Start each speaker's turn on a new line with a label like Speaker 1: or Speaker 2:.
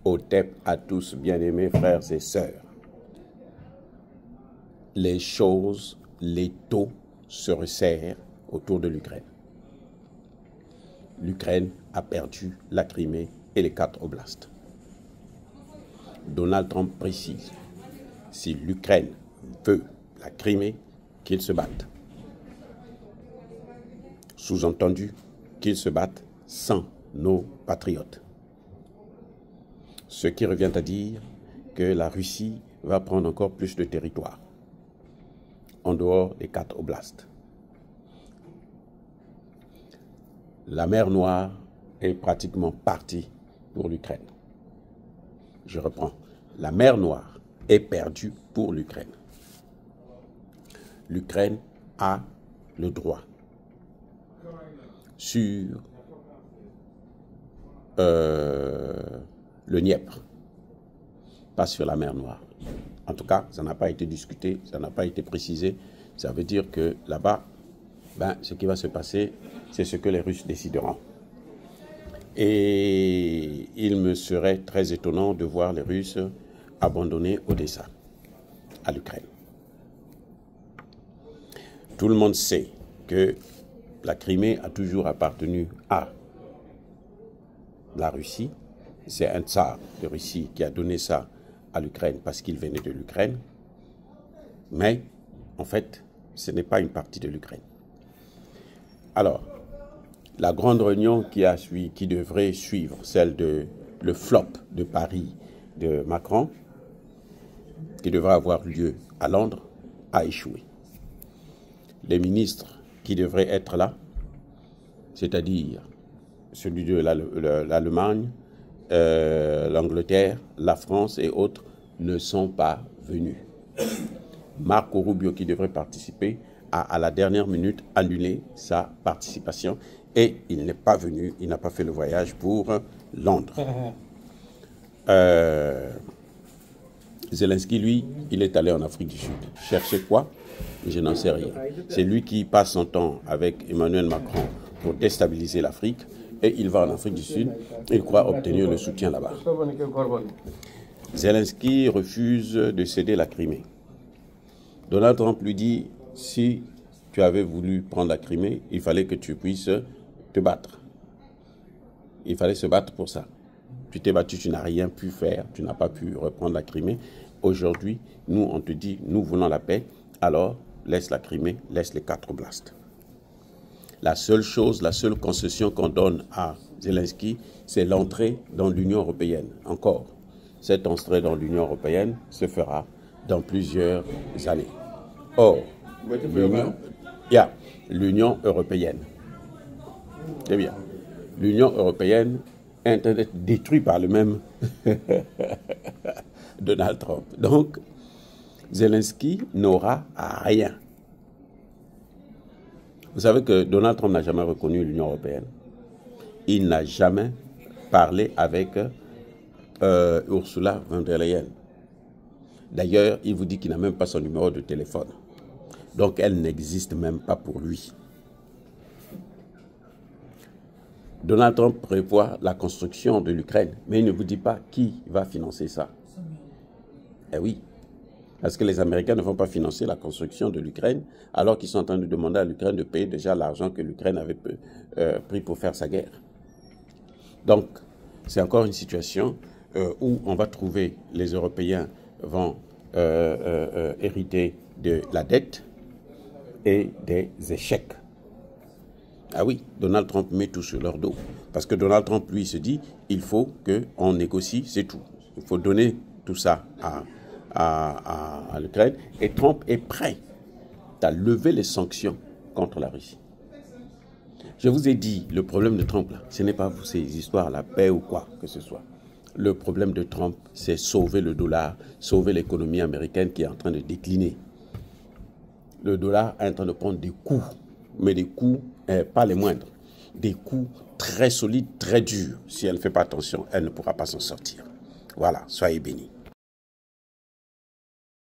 Speaker 1: Otep à tous, bien-aimés frères et sœurs. Les choses, les taux se resserrent autour de l'Ukraine. L'Ukraine a perdu la Crimée et les 4 oblasts. Donald Trump précise, si l'Ukraine veut la Crimée, qu'ils se battent. Sous-entendu, qu'ils se battent sans nos patriotes. Ce qui revient à dire que la Russie va prendre encore plus de territoire en dehors des 4 oblasts. La mer Noire est pratiquement partie pour l'Ukraine. Je reprends. La mer Noire est perdue pour l'Ukraine. L'Ukraine a le droit sur le Dniepr, pas sur la mer Noire. En tout cas, ça n'a pas été discuté, ça n'a pas été précisé. Ça veut dire que là-bas, ce qui va se passer, c'est ce que les Russes décideront. Et il me serait très étonnant de voir les Russes abandonner Odessa à l'Ukraine. Tout le monde sait que la Crimée a toujours appartenu à la Russie. C'est un tsar de Russie qui a donné ça à l'Ukraine parce qu'il venait de l'Ukraine. Mais, en fait, ce n'est pas une partie de l'Ukraine. Alors, la grande réunion qui devrait suivre, celle de le flop de Paris de Macron, qui devrait avoir lieu à Londres, a échoué. Les ministres qui devraient être là, c'est-à-dire celui de l'Allemagne, l'Angleterre, la France et autres, ne sont pas venus. Marco Rubio, qui devrait participer, a à la dernière minute annulé sa participation et il n'est pas venu, il n'a pas fait le voyage pour Londres. Zelensky, lui, il est allé en Afrique du Sud. Chercher quoi? Je n'en sais rien. C'est lui qui passe son temps avec Emmanuel Macron pour déstabiliser l'Afrique et il va en Afrique du Sud et il croit obtenir le soutien là-bas. Zelensky refuse de céder la Crimée. Donald Trump lui dit, si tu avais voulu prendre la Crimée, il fallait que tu puisses te battre. Il fallait se battre pour ça. Tu t'es battu, tu n'as rien pu faire, tu n'as pas pu reprendre la Crimée. Aujourd'hui, nous, on te dit, nous voulons la paix, alors laisse la Crimée, laisse les 4 oblasts. La seule chose, la seule concession qu'on donne à Zelensky, c'est l'entrée dans l'Union européenne. Encore, cette entrée dans l'Union européenne se fera dans plusieurs années. Or, l'Union européenne, c'est bien, l'Union européenne est en train d'être détruite par le même Donald Trump. Donc, Zelensky n'aura rien. Vous savez que Donald Trump n'a jamais reconnu l'Union européenne. Il n'a jamais parlé avec Ursula von der Leyen. D'ailleurs, il vous dit qu'il n'a même pas son numéro de téléphone. Donc, elle n'existe même pas pour lui. Donald Trump prévoit la construction de l'Ukraine, mais il ne vous dit pas qui va financer ça. Eh oui, parce que les Américains ne vont pas financer la construction de l'Ukraine, alors qu'ils sont en train de demander à l'Ukraine de payer déjà l'argent que l'Ukraine avait pris pour faire sa guerre. Donc, c'est encore une situation où on va trouver, les Européens vont hériter de la dette et des échecs. Ah oui, Donald Trump met tout sur leur dos. Parce que Donald Trump, lui, se dit, il faut qu'on négocie, c'est tout. Il faut donner tout ça à l'Ukraine. Et Trump est prêt à lever les sanctions contre la Russie. Je vous ai dit, le problème de Trump, là, ce n'est pas ces histoires, la paix ou quoi que ce soit. Le problème de Trump, c'est sauver le dollar, sauver l'économie américaine qui est en train de décliner. Le dollar est en train de prendre des coups, mais des coups pas les moindres. Des coups très solides, très durs. Si elle ne fait pas attention, elle ne pourra pas s'en sortir. Voilà, soyez bénis.